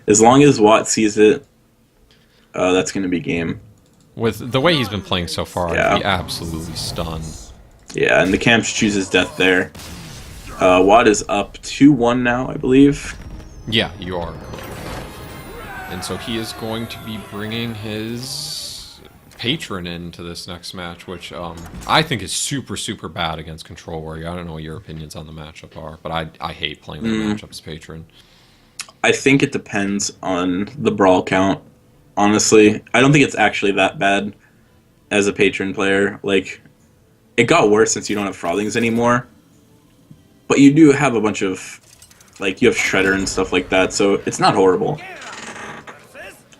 As long as Watt sees it, that's going to be game. With the way he's been playing so far, I'd Yeah. be absolutely stunned. Yeah, and TheKamsh chooses death there. Watt is up 2-1 now, I believe. Yeah, you are. And so he is going to be bringing his patron into this next match, which I think is super, super bad against Control Warrior. I don't know what your opinions on the matchup are, but I hate playing that matchup as patron. I think it depends on the brawl count, honestly. I don't think it's actually that bad as a patron player. Like, it got worse since you don't have Frothings anymore. But you do have a bunch of, like, you have Shredder and stuff like that, so it's not horrible.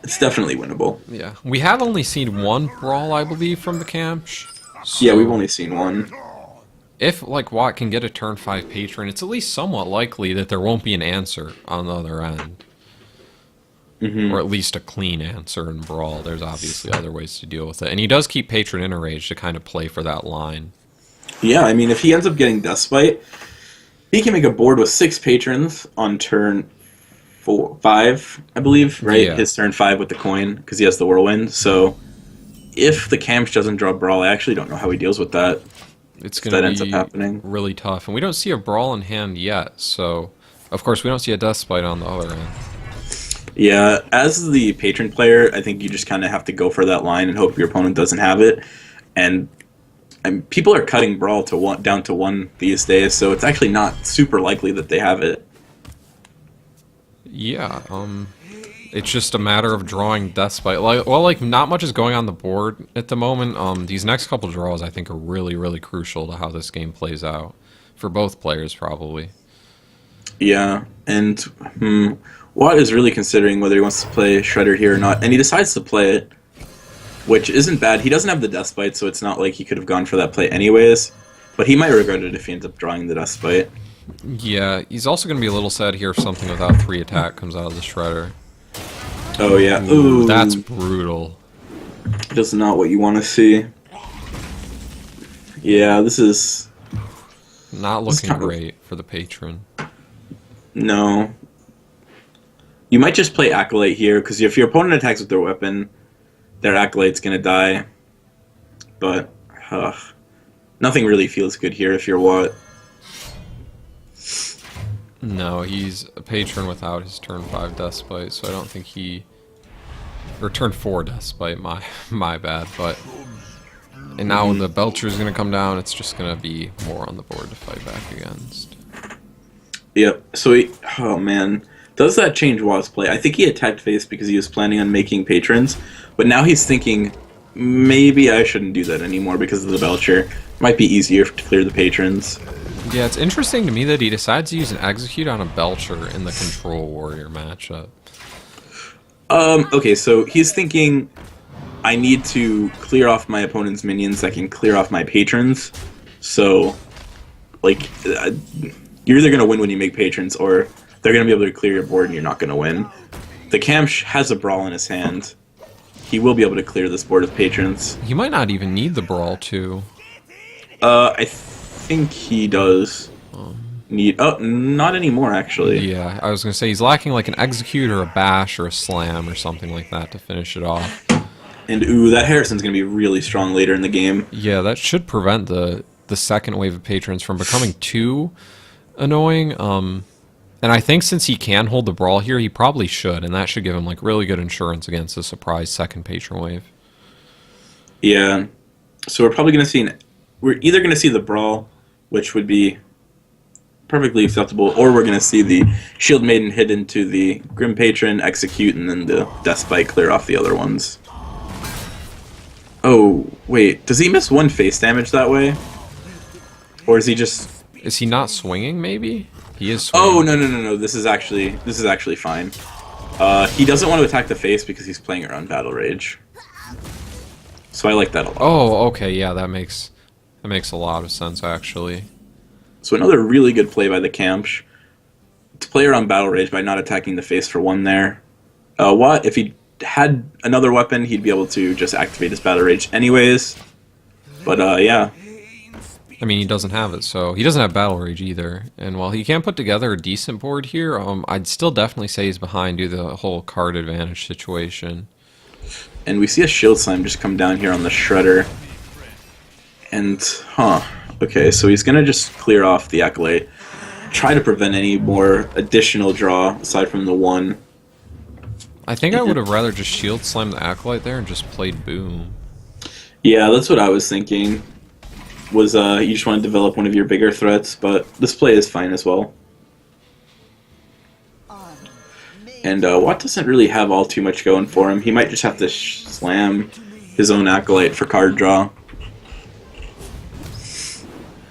It's definitely winnable. Yeah, we have only seen one brawl, I believe, from TheKamsh. So Yeah, we've only seen one. if, like, Watt can get a turn 5 patron, it's at least somewhat likely that there won't be an answer on the other end. Or at least a clean answer in brawl. There's obviously other ways to deal with it. And he does keep patron in a rage to kind of play for that line. Yeah, I mean, if he ends up getting Deathbite, he can make a board with 6 patrons on turn 5, I believe, right? Yeah. His turn 5 with the coin, because he has the Whirlwind. So if TheKamsh doesn't draw Brawl, I actually don't know how he deals with that. It's That going to ends up be happening. really tough. And we don't see a brawl in hand yet, so... Of course, we don't see a death spite on the other end. Yeah, as the patron player, I think you just kind of have to go for that line and hope your opponent doesn't have it. And people are cutting Brawl to down to 1 these days, so it's actually not super likely that they have it. Yeah, it's just a matter of drawing death spite. Like not much is going on the board at the moment. These next couple draws, I think, are really, really crucial to how this game plays out for both players, probably. Yeah, and Watt is really considering whether he wants to play Shredder here or not, and he decides to play it, which isn't bad. He doesn't have the Death Spite, so it's not like he could have gone for that play anyways, but he might regret it if he ends up drawing the Death Spite. Yeah, he's also going to be a little sad here if something without 3 attack comes out of the Shredder. Oh yeah, Ooh, that's brutal. just not what you want to see. Yeah, this is... Not It's looking kind of- great for the patron. No. You might just play Acolyte here, because if your opponent attacks with their weapon, their Acolyte's going to die. But, nothing really feels good here if you're Watt. No, he's a patron without his turn 5 death spite, so I don't think he... Or turn 4 death spite, my bad, but... And now when the Belcher's going to come down, it's just going to be more on the board to fight back against. Yep, so oh man. Does that change Watt's play? I think he attacked face because he was planning on making patrons, but now he's thinking, maybe I shouldn't do that anymore because of the Belcher. Might be easier to clear the patrons. Yeah, it's interesting to me that he decides to use an Execute on a Belcher in the Control Warrior matchup. Okay, so he's thinking, I need to clear off my opponent's minions that can clear off my patrons. So, like, you're either going to win when you make patrons, or they're going to be able to clear your board and you're not going to win. TheKamsh has a Brawl in his hand. He will be able to clear this board of patrons. He might not even need the Brawl, too. I think he does need... Oh, not anymore, actually. Yeah, I was going to say he's lacking like an Execute or a Bash or a Slam or something like that to finish it off. And, ooh, that Harrison's going to be really strong later in the game. Yeah, that should prevent the second wave of patrons from becoming too annoying. And I think since he can hold the Brawl here, he probably should, and that should give him like really good insurance against a surprise second patron wave. Yeah. So we're probably going to see we're either going to see the Brawl, which would be perfectly acceptable, or we're going to see the Shield Maiden hit into the Grim Patron, execute, and then the Death Spike clear off the other ones. Oh, wait. Does he miss 1 face damage that way? Or is he just... Is he not swinging, maybe? He is swinging. Oh, no. This is actually fine. He doesn't want to attack the face because he's playing around Battle Rage. So I like that a lot. Oh, okay, yeah, that makes a lot of sense, actually. So another really good play by TheKamsh to play around Battle Rage by not attacking the face for 1 there. What if he had another weapon, he'd be able to just activate his Battle Rage anyways. But yeah. I mean, he doesn't have it, so he doesn't have Battle Rage either. And while he can put together a decent board here, I'd still definitely say he's behind due to the whole card advantage situation. And we see a Shield Slime just come down here on the Shredder. And, okay, so he's going to just clear off the Acolyte. Try to prevent any more additional draw aside from the one. I think I would have rather just Shield Slime the Acolyte there and just played Boom. Yeah, that's what I was thinking. Was you just want to develop one of your bigger threats, but this play is fine as well. And WOT doesn't really have all too much going for him. He might just have to slam his own Acolyte for card draw.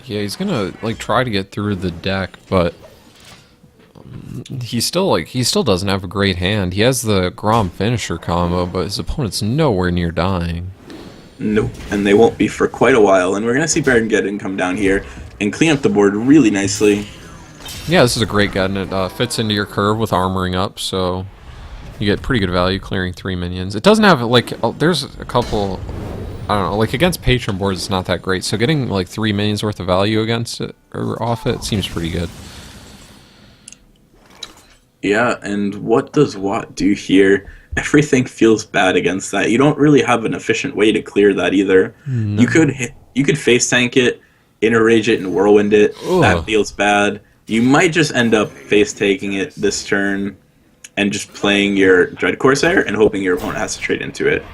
Yeah, he's gonna like try to get through the deck, but he still doesn't have a great hand. He has the Grom finisher combo, but his opponent's nowhere near dying. Nope, and they won't be for quite a while. And we're gonna see Baron come down here and clean up the board really nicely. Yeah, this is a great gun. It fits into your curve with armoring up, so you get pretty good value clearing 3 minions. It doesn't have, like, there's a couple, I don't know, like against patron boards it's not that great, so getting like 3 minions worth of value against it, or off it, seems pretty good. Yeah, and what does WOT do here? Everything feels bad against that. You don't really have an efficient way to clear that either. No. You could face tank it, inner rage it, and whirlwind it. Ugh. That feels bad. You might just end up face taking it this turn and just playing your Dread Corsair and hoping your opponent has to trade into it.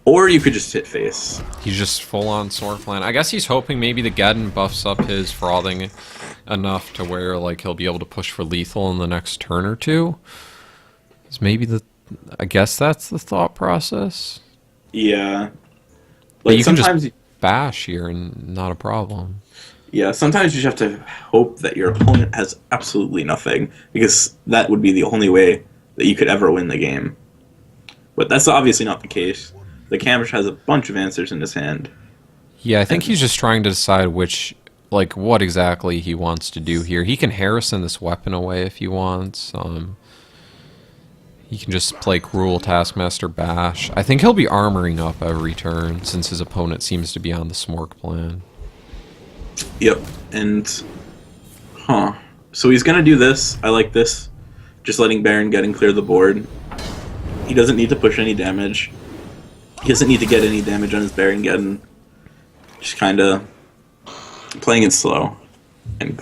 Or you could just hit face. He's just full on sword plan. I guess he's hoping maybe the Geddon buffs up his frothing enough to where like he'll be able to push for lethal in the next turn or two. It's maybe I guess that's the thought process. Yeah. Like, but you can just bash here and not a problem. Yeah, sometimes you just have to hope that your opponent has absolutely nothing, because that would be the only way that you could ever win the game. But that's obviously not the case. TheKamsh has a bunch of answers in his hand. Yeah, I think he's just trying to decide what exactly he wants to do here. He can Harrison this weapon away if he wants. He can just play Cruel Taskmaster Bash. I think he'll be armoring up every turn, since his opponent seems to be on the Smork plan. Yep, and... So he's gonna do this. I like this. Just letting Baron get and clear the board. He doesn't need to push any damage. He doesn't need to get any damage on his Baron Geddon. Just kinda playing it slow. And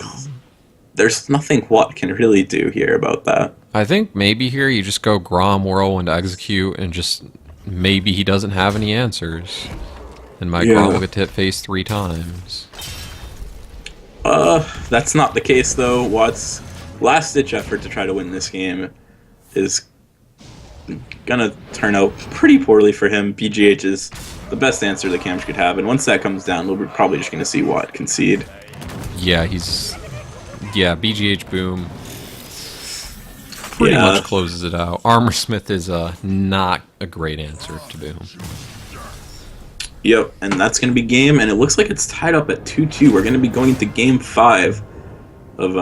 there's nothing WOT can really do here about that. I think maybe here you just go Grom, Whirlwind, Execute, and just maybe he doesn't have any answers. And my Grom will get hit face 3 times. That's not the case though. WOT's last-ditch effort to try to win this game is gonna turn out pretty poorly for him. BGH is the best answer the TheKamsh could have, and once that comes down, we're probably just gonna see WOT concede. Yeah, BGH Boom pretty much closes it out. Armorsmith is not a great answer to Boom. Yep, and that's going to be game, and it looks like it's tied up at 2-2. We're going to be going into Game 5 of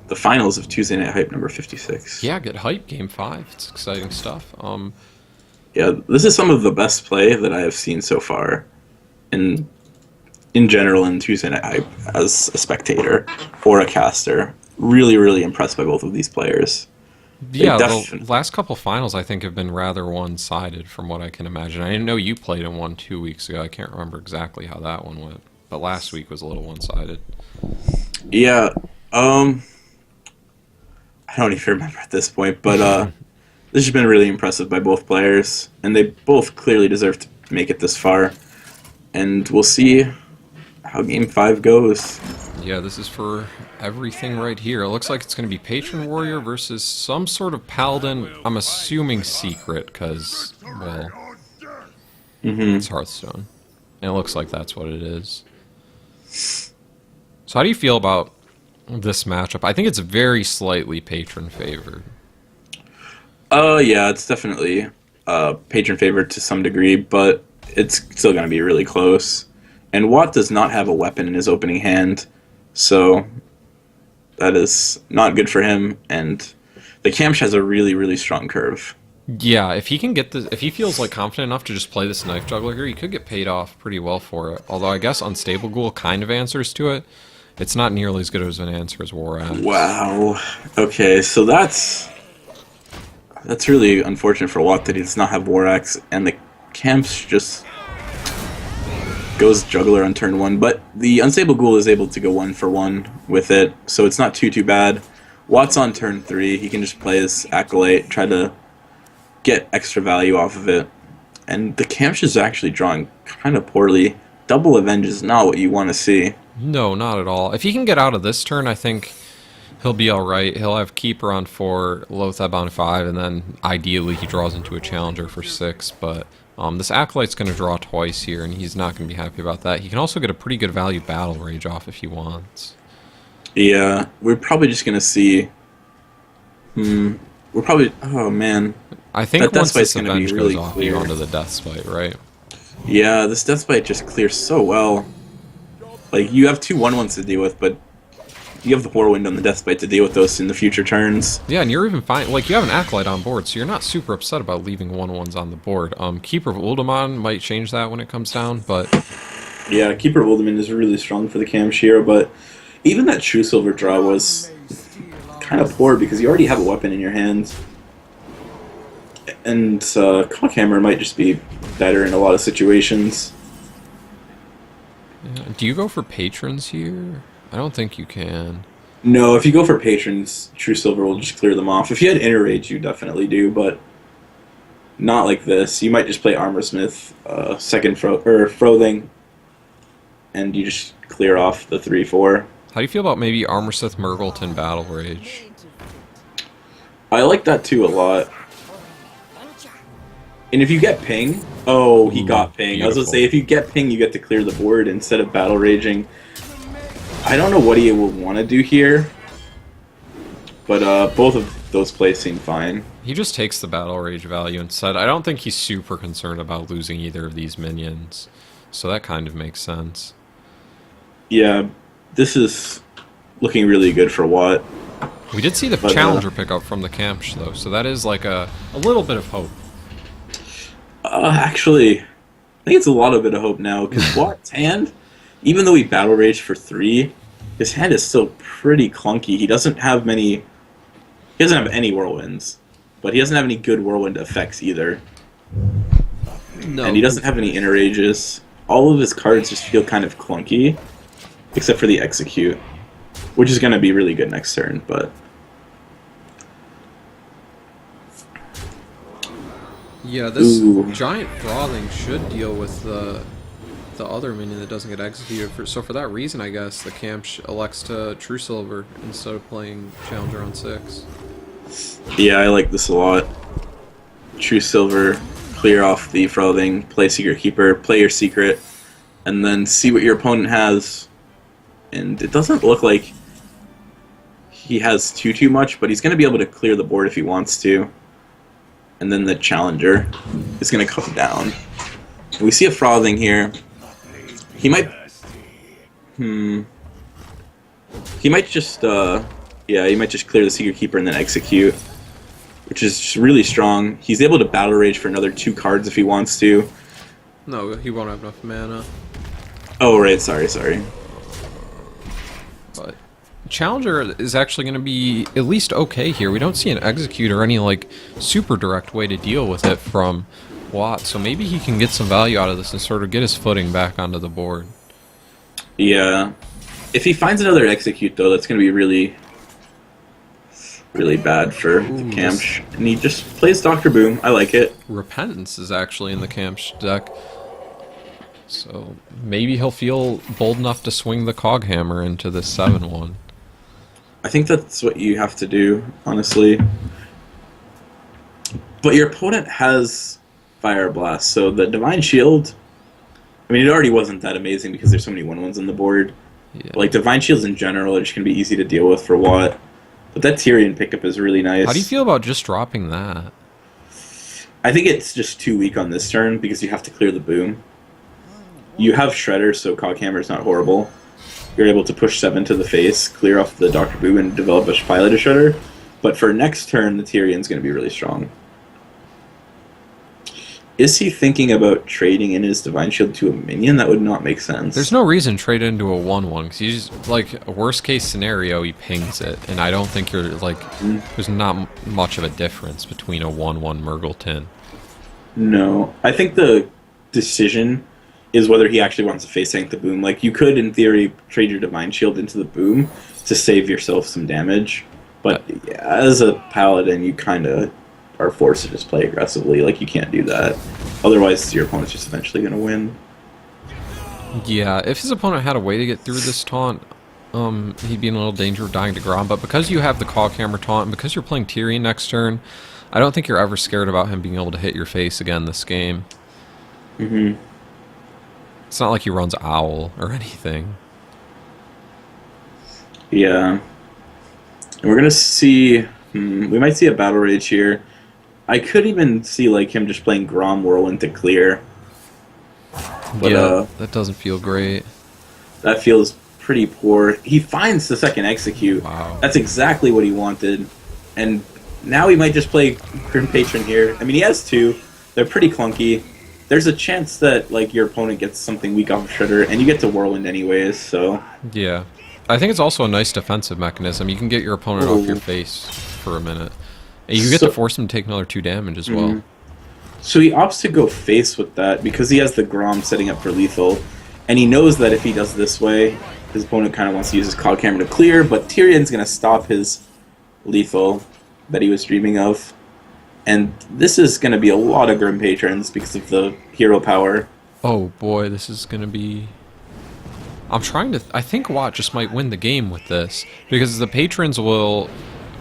the finals of Tuesday Night Hype number 56. Yeah, get hype, Game 5. It's exciting stuff. Yeah, this is some of the best play that I have seen so far in general in Tuesday Night Hype as a spectator or a caster. Really, really impressed by both of these players. Yeah, the last couple finals I think have been rather one-sided from what I can imagine. I know you played in one 2 weeks ago. I can't remember exactly how that one went, but last week was a little one-sided. Yeah, I don't even remember at this point, but this has been really impressive by both players, and they both clearly deserve to make it this far. And we'll see how Game 5 goes. Yeah, this is for everything right here. It looks like it's going to be Patron Warrior versus some sort of Paladin. I'm assuming Secret, because, well, it's Hearthstone. And it looks like that's what it is. So how do you feel about this matchup? I think it's very slightly Patron favored. Yeah, it's definitely Patron favored to some degree, but it's still going to be really close. And WOT does not have a weapon in his opening hand, so that is not good for him, and TheKamsh has a really, really strong curve. Yeah, if he can get this, if he feels like confident enough to just play this knife juggler here, he could get paid off pretty well for it. Although I guess Unstable Ghoul kind of answers to it. It's not nearly as good as an answer as War Axe. Wow. Okay, so that's really unfortunate for WOT that he does not have War Axe, and the Kamsh just goes juggler on turn 1. But the Unstable Ghoul is able to go 1-for-1 with it, so it's not too bad. WOT's on turn 3. He can just play his Acolyte, try to get extra value off of it. And the Kamsh is actually drawing kind of poorly. Double Avenge is not what you want to see. No, not at all. If he can get out of this turn, I think he'll be alright. He'll have Keeper on 4, Loatheb on 5, and then ideally he draws into a Challenger for 6, but this Acolyte's going to draw twice here, and he's not going to be happy about that. He can also get a pretty good value Battle Rage off if he wants. Yeah, we're probably just going to see... we're probably... Oh, man. I think that once this gonna Avenge be really goes off, clear. you go into the Death Spite, right? Yeah, this Death Spite just clears so well. Like, you have 2 1/1s to deal with, but you have the Whirlwind on the Death Spite to deal with those in the future turns. Yeah, and you're even fine. Like, you have an Acolyte on board, so you're not super upset about leaving 1/1s on the board. Keeper of Uldaman might change that when it comes down, but... Yeah, Keeper of Uldaman is really strong for the Kamsh here, but even that True Silver draw was kind of poor because you already have a weapon in your hand. And Cockhammer might just be better in a lot of situations. Yeah. Do you go for Patrons here? I don't think you can. No, if you go for Patrons, True Silver will just clear them off. If you had Inner Rage, you definitely do, but not like this. You might just play Armorsmith, second Frothing, and you just clear off the 3-4. How do you feel about maybe Armorsmith, Murgleton, Battle Rage? I like that too a lot. And if you get Ping... Oh, he got Ping. Beautiful. I was going to say, if you get Ping, you get to clear the board instead of Battle Raging. I don't know what he will want to do here, but both of those plays seem fine. He just takes the Battle Rage value instead. I don't think he's super concerned about losing either of these minions, so that kind of makes sense. Yeah, this is looking really good for WOT. We did see the Challenger pickup from the Kamsh, though, so that is like a little bit of hope. Actually, I think it's a lot of bit of hope now, because WOT's hand, even though he Battle Raged for 3, his hand is still pretty clunky. He doesn't have many... He doesn't have any Whirlwinds, but he doesn't have any good Whirlwind effects either. No. And he doesn't have any Inner Rages. All of his cards just feel kind of clunky, except for the Execute, which is going to be really good next turn, but... Yeah, this Ooh. giant frothing should deal with the other minion that doesn't get executed. So for that reason, I guess, the Kamsh elects to True Silver instead of playing Challenger on 6. Yeah, I like this a lot. True Silver, clear off the Frothing, play Secret Keeper, play your Secret, and then see what your opponent has. And it doesn't look like he has too much, but he's going to be able to clear the board if he wants to. And then the Challenger is going to come down. We see a Frothing here. He might... He might just, yeah, he might just clear the Secret Keeper and then execute, which is just really strong. He's able to Battle Rage for another 2 cards if he wants to. No, he won't have enough mana. Oh, right, sorry. But Challenger is actually going to be at least okay here. We don't see an execute or any like super direct way to deal with it from WOT, so maybe he can get some value out of this and sort of get his footing back onto the board. Yeah. If he finds another execute, though, that's going to be really bad for the Kamsh. And he just plays Dr. Boom. I like it. Repentance is actually in the Kamsh deck, so maybe he'll feel bold enough to swing the Coghammer into this 7-1. I think that's what you have to do, honestly. But your opponent has Fire Blast, so the Divine Shield... I mean, it already wasn't that amazing because there's so many 1/1s on the board. Yeah. Like, Divine Shields in general are just going to be easy to deal with for WOT. But that Tyrion pickup is really nice. How do you feel about just dropping that? I think it's just too weak on this turn because you have to clear the Boom. You have Shredder, so Coghammer's not horrible. You're able to push 7 to the face, clear off the Dr. Boom, and develop a Pilot of Shredder. But for next turn, the Tyrion's going to be really strong. Is he thinking about trading in his Divine Shield to a minion? That would not make sense. There's no reason to trade it into a 1/1 because he's like a worst case scenario he pings it, and I don't think you're like there's not much of a difference between a 1/1 Murgleton. No. I think the decision is whether he actually wants to face tank the boom. Like, you could, in theory, trade your Divine Shield into the boom to save yourself some damage. But yeah, as a paladin, you kind of are forced to just play aggressively. Like, you can't do that. Otherwise, your opponent's just eventually going to win. Yeah, if his opponent had a way to get through this taunt, he'd be in a little danger of dying to Grom. But because you have the Cog Hammer taunt, and because you're playing Tyrion next turn, I don't think you're ever scared about him being able to hit your face again this game. Mm-hmm. It's not like he runs Owl or anything. Yeah. And we're going to see... we might see a Battle Rage here. I could even see like him just playing Grom Whirlwind to clear. But, yeah, that doesn't feel great. That feels pretty poor. He finds the second execute. Wow. That's exactly what he wanted. And now he might just play Grim Patron here. I mean, he has two. They're pretty clunky. There's a chance that like your opponent gets something weak off of Shredder, and you get to Whirlwind anyways, so... Yeah. I think it's also a nice defensive mechanism. You can get your opponent off your face for a minute. And you get to force him to take another 2 damage as well. So he opts to go face with that because he has the Grom setting up for lethal. And he knows that if he does this way, his opponent kind of wants to use his Cog Hammer to clear, but Tyrion's going to stop his lethal that he was dreaming of. And this is going to be a lot of Grim Patrons because of the hero power. Oh boy, this is going to be... I'm trying to... I think WOT just might win the game with this, because the patrons will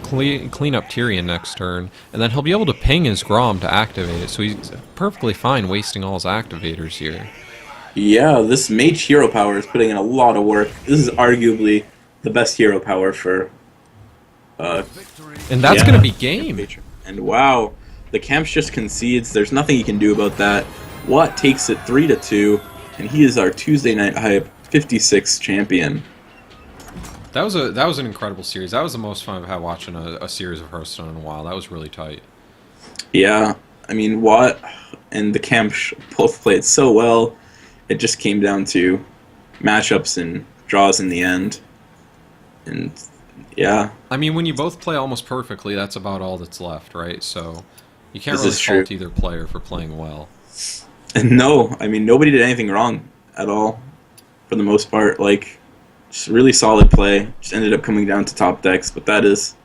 clean up Tyrion next turn, and then he'll be able to ping his Grom to activate it, so he's perfectly fine wasting all his activators here. Yeah, this mage hero power is putting in a lot of work. This is arguably the best hero power for... and that's going to be game. And wow, TheKamsh just concedes. There's nothing he can do about that. WOT takes it 3-2, and he is our Tuesday Night Hype 56 champion. That was an incredible series. That was the most fun I've had watching a series of Hearthstone in a while. That was really tight. Yeah, I mean, WOT and TheKamsh both played so well. It just came down to matchups and draws in the end. And yeah. I mean, when you both play almost perfectly, that's about all that's left, right? So you can't This really is fault either player for playing well. And no, I mean, nobody did anything wrong at all, for the most part. Like, just really solid play. Just ended up coming down to top decks, but that's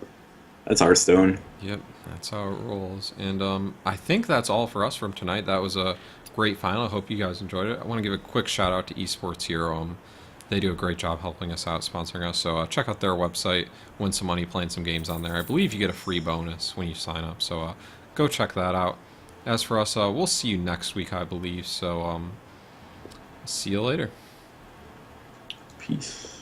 Hearthstone. Yep, that's how it rolls. And I think that's all for us from tonight. That was a great final. I hope you guys enjoyed it. I want to give a quick shout out to Esports Hero. They do a great job helping us out, sponsoring us. So check out their website, win some money playing some games on there. I believe you get a free bonus when you sign up. So go check that out. As for us, we'll see you next week, I believe. So see you later. Peace.